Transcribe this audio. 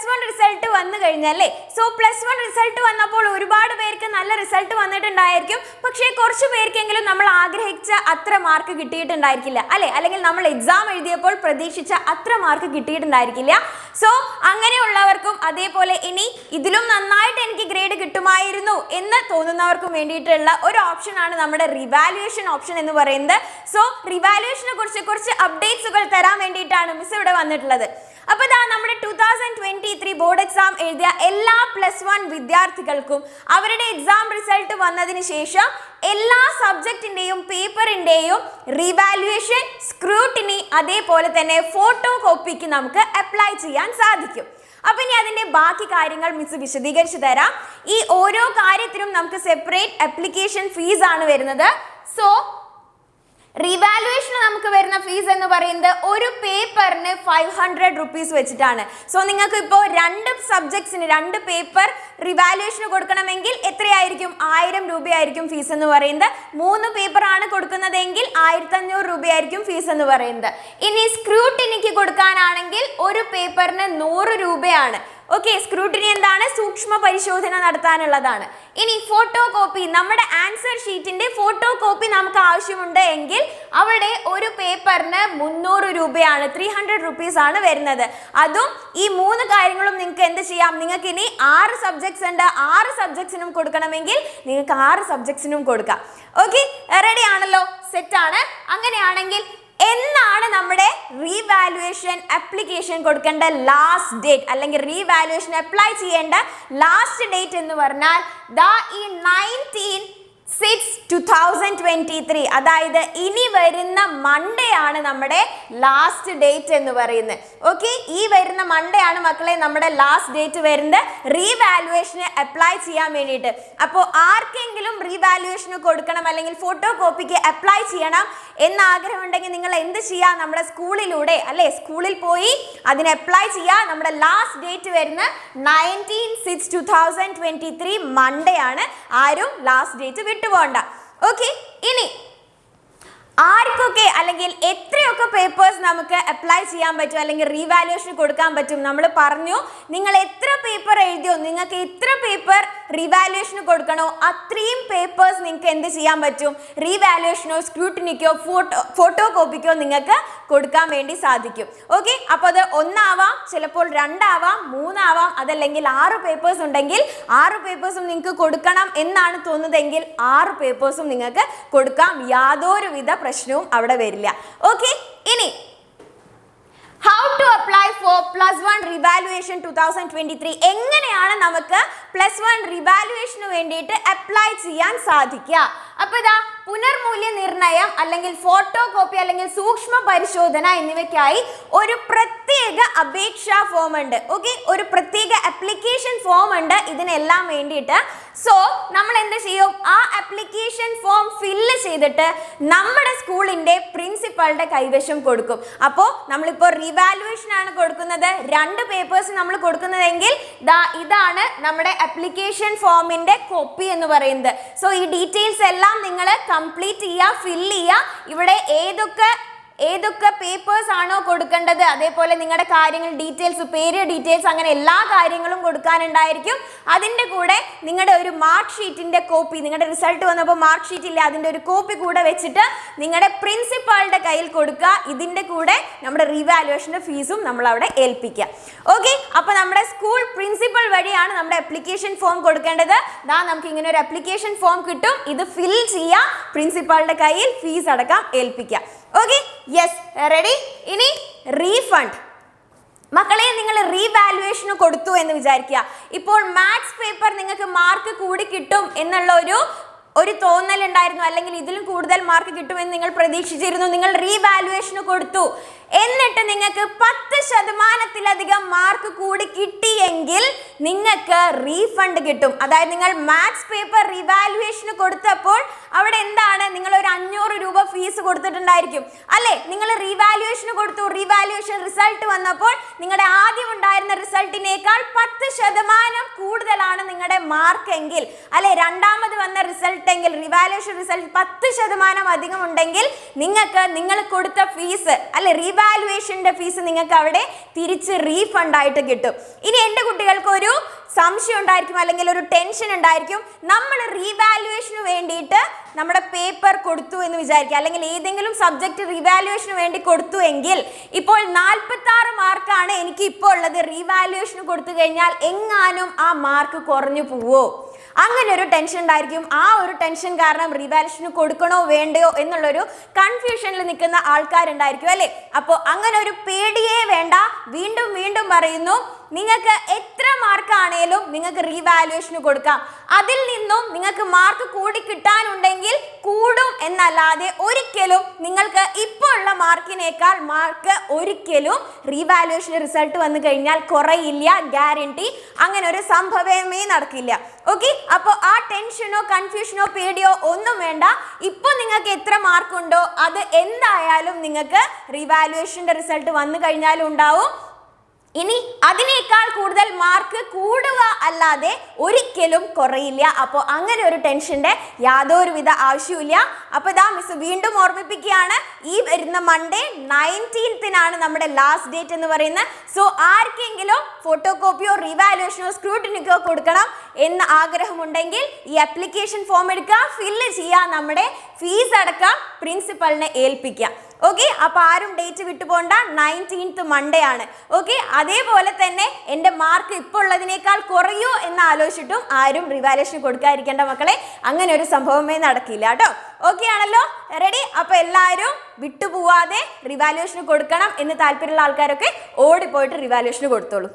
+1 result വന്നു കഴിഞ്ഞല്ലേ. So +1 result വന്നപ്പോൾ ഒരുപാട് പേർക്ക് നല്ല റിസൾട്ട് വന്നിട്ടുണ്ടായിരിക്കും. പക്ഷേ കുറച്ച് പേർക്കെങ്കിലും നമ്മൾ ആഗ്രഹിച്ച അത്ര മാർക്ക് കിട്ടിയിട്ടുണ്ടായിരിക്കില്ല അല്ലെ, അല്ലെങ്കിൽ നമ്മൾ എക്സാം എഴുതിയപ്പോൾ പ്രതീക്ഷിച്ച അത്ര മാർക്ക് കിട്ടിയിട്ടുണ്ടായിരിക്കില്ല. സോ അങ്ങനെയുള്ളവർക്കും അതേപോലെ ഇനി ഇതിലും നന്നായിട്ട് എനിക്ക് ഗ്രേഡ് കിട്ടുമായിരുന്നു എന്ന് തോന്നുന്നവർക്കും വേണ്ടിയിട്ടുള്ള ഒരു ഓപ്ഷൻ ആണ് നമ്മുടെ റിവാലുവേഷൻ ഓപ്ഷൻ എന്ന് പറയുന്നത്. സോ റിവാലുവേഷനെ കുറിച്ച് കുറച്ച് അപ്ഡേറ്റ്സുകൾ തരാൻ വേണ്ടിയിട്ടാണ് മിസ് ഇവിടെ വന്നിട്ടുള്ളത്. അപ്പോൾ ഇതാ നമ്മുടെ 2023 ബോർഡ് എക്സാം എഴുതിയ എല്ലാ +1 വിദ്യാർത്ഥികൾക്കും അവരുടെ എക്സാം റിസൾട്ട് വന്നതിന് ശേഷം എല്ലാ സബ്ജക്റ്റിന്റെയും പേപ്പറിന്റെയും റിവാലുവേഷൻ, സ്ക്രൂട്ടിനി അതേപോലെ തന്നെ ഫോട്ടോ കോപ്പിക്ക് നമുക്ക് അപ്ലൈ ചെയ്യാൻ സാധിക്കും. അപ്പൊ ഇനി അതിന്റെ ബാക്കി കാര്യങ്ങൾ മിസ് വിശദീകരിച്ചു തരാം. ഈ ഓരോ കാര്യത്തിനും നമുക്ക് സെപ്പറേറ്റ് ആപ്ലിക്കേഷൻ ഫീസ് ആണ് വരുന്നത്. സോ റിവാലുവേഷന് നമുക്ക് വരുന്ന ഫീസ് എന്ന് പറയുന്നത് ഒരു പേപ്പറിന് 500 റുപ്പീസ് വെച്ചിട്ടാണ്. സോ നിങ്ങൾക്ക് ഇപ്പോൾ 2 സബ്ജക്ട്സിന് 2 പേപ്പർ റിവാലുവേഷന് കൊടുക്കണമെങ്കിൽ എത്രയായിരിക്കും? 1000 രൂപയായിരിക്കും ഫീസ് എന്ന് പറയുന്നത്. 3 പേപ്പർ ആണ് കൊടുക്കുന്നതെങ്കിൽ 1500 രൂപയായിരിക്കും ഫീസ് എന്ന് പറയുന്നത്. ഇനി സ്ക്രൂട്ടിനിക്ക് കൊടുക്കാനാണെങ്കിൽ ഒരു പേപ്പറിന് 100 രൂപയാണ്. ഓക്കെ, സ്ക്രൂട്ടിനി എന്താണ്? സൂക്ഷ്മ പരിശോധന നടത്താനുള്ളതാണ്. ഇനി ഫോട്ടോ കോപ്പി, നമ്മുടെ ആൻസർ ഷീറ്റിന്റെ ഫോട്ടോ കോപ്പി നമുക്ക് ആവശ്യമുണ്ട് എങ്കിൽ അവിടെ ഒരു പേപ്പറിന് 300 രൂപയാണ്, 300 റുപ്പീസ് ആണ് വരുന്നത്. അതും ഈ 3 കാര്യങ്ങളും നിങ്ങൾക്ക് എന്ത് ചെയ്യാം? നിങ്ങൾക്ക് ഇനി 6 സബ്ജക്ട്സ് ഉണ്ട്, 6 സബ്ജക്ട്സിനും കൊടുക്കണമെങ്കിൽ നിങ്ങൾക്ക് 6 സബ്ജക്ട്സിനും കൊടുക്കാം. ഓക്കെ, റെഡി ആണല്ലോ? സെറ്റ് ആണ്. അങ്ങനെയാണെങ്കിൽ എന്നാണ് നമ്മുടെ റീവാലുവേഷൻ ആപ്ലിക്കേഷൻ കൊടുക്കേണ്ട ലാസ്റ്റ് ഡേറ്റ്, അല്ലെങ്കിൽ റീവാലുവേഷൻ അപ്ലൈ ചെയ്യേണ്ട ലാസ്റ്റ് ഡേറ്റ് എന്ന് പറഞ്ഞാൽ ദാ ഈ 19/6/2023, അതായത് ഇനി വരുന്ന മൺഡേ ആണ് നമ്മുടെ ലാസ്റ്റ് ഡേറ്റ് എന്ന് പറയുന്നത്. ഓക്കെ, ഈ വരുന്ന മൺഡേ ആണ് മക്കളെ നമ്മുടെ ലാസ്റ്റ് ഡേറ്റ് വരുന്നത് റീവാലുവേഷന് അപ്ലൈ ചെയ്യാൻ വേണ്ടിയിട്ട്. അപ്പോൾ ആർക്കെങ്കിലും റീവാലുവേഷന് കൊടുക്കണം അല്ലെങ്കിൽ ഫോട്ടോ കോപ്പിക്ക് അപ്ലൈ ചെയ്യണം എന്ന് ആഗ്രഹമുണ്ടെങ്കിൽ നിങ്ങൾ എന്ത് ചെയ്യുക? നമ്മുടെ സ്കൂളിലൂടെ അല്ലെ, സ്കൂളിൽ പോയി അതിന് അപ്ലൈ ചെയ്യുക. നമ്മുടെ ലാസ്റ്റ് ഡേറ്റ് വരുന്ന 19/6/2023 മൺഡേ ആണ്. ആരും ലാസ്റ്റ് ഡേറ്റ് വിട്ടുപോകണ്ട. ഓക്കെ, ഇനി ആർക്കൊക്കെ അല്ലെങ്കിൽ എത്രയൊക്കെ പേപ്പേഴ്സ് നമുക്ക് അപ്ലൈ ചെയ്യാൻ പറ്റും അല്ലെങ്കിൽ റീവാലുവേഷൻ കൊടുക്കാൻ പറ്റും? നമ്മൾ പറഞ്ഞു, നിങ്ങൾ എത്ര പേപ്പർ എഴുതിയോ, നിങ്ങൾക്ക് എത്ര പേപ്പർ റീവാലുവേഷന് കൊടുക്കണോ അത്രയും പേപ്പേഴ്സ് നിങ്ങൾക്ക് എന്ത് ചെയ്യാൻ പറ്റും? റീവാലുവേഷനോ സ്ക്രൂട്ടിനിക്കോ ഫോട്ടോ കോപ്പിക്കോ നിങ്ങൾക്ക് കൊടുക്കാൻ വേണ്ടി സാധിക്കും. ഓക്കെ, അപ്പോൾ അത് 1 ആവാം, ചിലപ്പോൾ 2 ആവാം, 3 ആവാം, അതല്ലെങ്കിൽ 6 പേപ്പേഴ്സ് ഉണ്ടെങ്കിൽ 6 പേപ്പേഴ്സും നിങ്ങൾക്ക് കൊടുക്കണം എന്നാണ് തോന്നുന്നതെങ്കിൽ 6 പേപ്പേഴ്സും നിങ്ങൾക്ക് കൊടുക്കാം. യാതൊരുവിധ പ്രശ്നവും അവിടെ വരില്ല. ഓക്കെ, ഇനി how to apply for +1 revaluation 2023, എങ്ങനെയാണ് നമുക്ക് +1 റിവാലുവേഷന് വേണ്ടിയിട്ട് അപ്ലൈ ചെയ്യാൻ സാധിക്കുക? അപ്പോൾ ഇതാ പുനർമൂല്യനിർണ്ണയം അല്ലെങ്കിൽ ഫോട്ടോ കോപ്പി അല്ലെങ്കിൽ സൂക്ഷ്മ പരിശോധന എന്നിവയ്ക്കായി ഒരു പ്രത്യേക അപേക്ഷാ ഫോം ഉണ്ട്. ഓക്കെ, ഒരു പ്രത്യേക ആപ്ലിക്കേഷൻ ഫോം ഉണ്ട് ഇതിനെല്ലാം വേണ്ടിയിട്ട്. സോ നമ്മൾ എന്ത് ചെയ്യും? ആ ആപ്ലിക്കേഷൻ ഫോം ഫില്ല് ചെയ്തിട്ട് നമ്മുടെ സ്കൂളിന്റെ പ്രിൻസിപ്പളുടെ കൈവശം കൊടുക്കും. അപ്പോൾ നമ്മളിപ്പോൾ റിവാലുവേഷൻ ആണ് കൊടുക്കുന്നത്, 2 പേപ്പേഴ്സ് നമ്മൾ കൊടുക്കുന്നതെങ്കിൽ ഇതാണ് നമ്മുടെ ആപ്ലിക്കേഷൻ ഫോമിന്റെ കോപ്പി എന്ന് പറയുന്നത്. സോ ഈ ഡീറ്റെയിൽസ് എല്ലാം നിങ്ങൾ കംപ്ലീറ്റ് ചെയ്യുക, ഫില്ല് ചെയ്യുക. ഇവിടെ ഏതൊക്കെ പേപ്പേഴ്സ് ആണോ കൊടുക്കേണ്ടത്, അതേപോലെ നിങ്ങളുടെ കാര്യങ്ങൾ ഡീറ്റെയിൽസ്, പേര് ഡീറ്റെയിൽസ്, അങ്ങനെ എല്ലാ കാര്യങ്ങളും കൊടുക്കാനുണ്ടായിരിക്കും. അതിൻ്റെ കൂടെ നിങ്ങളുടെ ഒരു മാർക്ക് ഷീറ്റിന്റെ കോപ്പി, നിങ്ങളുടെ റിസൾട്ട് വന്നപ്പോൾ മാർക്ക് ഷീറ്റ് ഇല്ല, അതിൻ്റെ ഒരു കോപ്പി കൂടെ വെച്ചിട്ട് നിങ്ങളുടെ പ്രിൻസിപ്പാളുടെ കയ്യിൽ കൊടുക്കുക. ഇതിൻ്റെ കൂടെ നമ്മുടെ റീവാലുവേഷൻ്റെ ഫീസും നമ്മൾ അവിടെ ഏൽപ്പിക്കുക. ഓക്കെ, അപ്പോൾ നമ്മുടെ സ്കൂൾ പ്രിൻസിപ്പൽ വഴിയാണ് നമ്മുടെ ആപ്ലിക്കേഷൻ ഫോം കൊടുക്കേണ്ടത്. നമുക്ക് ഇങ്ങനെ ഒരു ആപ്ലിക്കേഷൻ ഫോം കിട്ടും, ഇത് ഫിൽ ചെയ്യുക, പ്രിൻസിപ്പാളുടെ കയ്യിൽ ഫീസ് അടക്കം ഏൽപ്പിക്കുക. Okay, yes, ready. ഇനി റീഫണ്ട്. മക്കളെ, നിങ്ങൾ റീവാലുവേഷന് കൊടുത്തു എന്ന് വിചാരിക്കുക. ഇപ്പോൾ മാത്സ് പേപ്പർ നിങ്ങൾക്ക് മാർക്ക് കൂടി കിട്ടും എന്നുള്ള ഒരു തോന്നൽ ഉണ്ടായിരുന്നു, അല്ലെങ്കിൽ ഇതിലും കൂടുതൽ മാർക്ക് കിട്ടുമെന്ന് നിങ്ങൾ പ്രതീക്ഷിച്ചിരുന്നു. നിങ്ങൾ റീവാലുവേഷന് കൊടുത്തു, എന്നിട്ട് നിങ്ങൾക്ക് 10%-ലധികം മാർക്ക് കൂടി കിട്ടിയെങ്കിൽ നിങ്ങൾക്ക് റീഫണ്ട് കിട്ടും. അതായത് നിങ്ങൾ മാത്സ് പേപ്പർ റിവാലുവേഷന് കൊടുത്തപ്പോൾ അവിടെ എന്താണ്, നിങ്ങൾ ഒരു 500 രൂപ ഫീസ് കൊടുത്തിട്ടുണ്ടായിരിക്കും അല്ലെ. നിങ്ങൾ റിവാലുവേഷന് കൊടുത്തു, റിവാലുവേഷൻ റിസൾട്ട് വന്നപ്പോൾ നിങ്ങളുടെ ആദ്യം ഉണ്ടായിരുന്ന റിസൾട്ടിനേക്കാൾ 10% കൂടുതലാണ് നിങ്ങളുടെ മാർക്ക് എങ്കിൽ, അല്ലെ രണ്ടാമത് വന്ന റിസൾട്ട് എങ്കിൽ, റിവാലുവേഷൻ റിസൾട്ട് 10% അധികം ഉണ്ടെങ്കിൽ നിങ്ങൾക്ക് നിങ്ങൾ കൊടുത്ത ഫീസ് അല്ലെ റിവാലുവേഷന്റെ ഫീസ് നിങ്ങൾക്ക് അവിടെ തിരിച്ച് റീഫണ്ട് ആയിട്ട് കിട്ടും. ഇനി എൻ്റെ കുട്ടികൾക്ക് ഒരു സംശയം ഉണ്ടായിരിക്കും അല്ലെങ്കിൽ ഒരു ടെൻഷൻ ഉണ്ടായിരിക്കും. നമ്മൾ റീവാലുവേഷന് വേണ്ടിയിട്ട് നമ്മുടെ പേപ്പർ കൊടുത്തു എന്ന് വിചാരിക്കുക, അല്ലെങ്കിൽ ഏതെങ്കിലും സബ്ജക്റ്റ് റീവാലുവേഷന് വേണ്ടി കൊടുത്തു എങ്കിൽ ഇപ്പോൾ 46 മാർക്കാണ് എനിക്ക് ഇപ്പോൾ ഉള്ളത്. റീവാലുവേഷന് കൊടുത്തു കഴിഞ്ഞാൽ എങ്ങാനും ആ മാർക്ക് കുറഞ്ഞു പോവോ, അങ്ങനെ ഒരു ടെൻഷൻ ഉണ്ടായിരിക്കും. ആ ഒരു ടെൻഷൻ കാരണം റീവാലുവേഷന് കൊടുക്കണോ വേണ്ടയോ എന്നുള്ളൊരു കൺഫ്യൂഷനിൽ നിൽക്കുന്ന ആൾക്കാരുണ്ടായിരിക്കും അല്ലേ. അപ്പോൾ അങ്ങനെ ഒരു പേടിയേ വേണ്ട. വീണ്ടും വീണ്ടും പറയുന്നു, നിങ്ങൾക്ക് എത്ര മാർക്ക് ആണേലും നിങ്ങൾക്ക് റീവാലുവേഷന് കൊടുക്കാം. അതിൽ നിന്നും നിങ്ങൾക്ക് മാർക്ക് കൂടി കിട്ടാനുണ്ടെങ്കിൽ കൂടും എന്നല്ലാതെ ഒരിക്കലും നിങ്ങൾക്ക് ഇപ്പോൾ ഉള്ള മാർക്കിനേക്കാൾ മാർക്ക് ഒരിക്കലും റീവാലുവേഷൻ റിസൾട്ട് വന്നു കഴിഞ്ഞാൽ കുറയില്ല, ഗ്യാരണ്ടി. അങ്ങനെ ഒരു സംഭവമേ നടക്കില്ല. ഓക്കെ, അപ്പോൾ ആ ടെൻഷനോ കൺഫ്യൂഷനോ പേടിയോ ഒന്നും വേണ്ട. ഇപ്പോൾ നിങ്ങൾക്ക് എത്ര മാർക്ക് ഉണ്ടോ അത് എന്തായാലും നിങ്ങൾക്ക് റീവാലുവേഷന്റെ റിസൾട്ട് വന്നു കഴിഞ്ഞാലും ഉണ്ടാവും. ഇനി അതിനേക്കാൾ കൂടുതൽ മാർക്ക് കൂടുക അല്ലാതെ ഒരിക്കലും കുറയില്ല. അപ്പോൾ അങ്ങനെ ഒരു ടെൻഷന്റെ യാതൊരുവിധ ആവശ്യമില്ല. അപ്പോൾ ഇതാ മിസ് വീണ്ടും ഓർമ്മിപ്പിക്കുകയാണ്, ഈ വരുന്ന മൺഡേ 19th നമ്മുടെ ലാസ്റ്റ് ഡേറ്റ് എന്ന് പറയുന്നത്. സോ ആർക്കെങ്കിലും ഫോട്ടോ കോപ്പിയോ റിവാലുവേഷനോ സ്ക്രൂട്ടിനിക്കോ കൊടുക്കണം എന്ന് ആഗ്രഹമുണ്ടെങ്കിൽ ഈ ആപ്ലിക്കേഷൻ ഫോം എടുക്കുക, ഫില്ല് ചെയ്യുക, നമ്മുടെ ഫീസ് അടക്കം പ്രിൻസിപ്പലിനെ ഏൽപ്പിക്കുക. ഓക്കെ, അപ്പോൾ ആരും ഡേറ്റ് വിട്ടുപോകണ്ട, 19th മൺഡേ ആണ്. ഓക്കെ, അതേപോലെ തന്നെ എൻ്റെ മാർക്ക് ഇപ്പോൾ ഉള്ളതിനേക്കാൾ കുറയോ എന്ന് ആലോചിച്ചിട്ടും ആരും റിവാലുവേഷൻ കൊടുക്കാതിരിക്കേണ്ട മക്കളെ. അങ്ങനെ ഒരു സംഭവമേ നടക്കില്ല കേട്ടോ. ഓക്കെ ആണല്ലോ, റെഡി? അപ്പോൾ എല്ലാവരും വിട്ടുപോവാതെ റിവാലുവേഷൻ കൊടുക്കണം എന്ന് താല്പര്യമുള്ള ആൾക്കാരൊക്കെ ഓടിപ്പോയിട്ട് റിവാലുവേഷൻ കൊടുത്തോളൂ.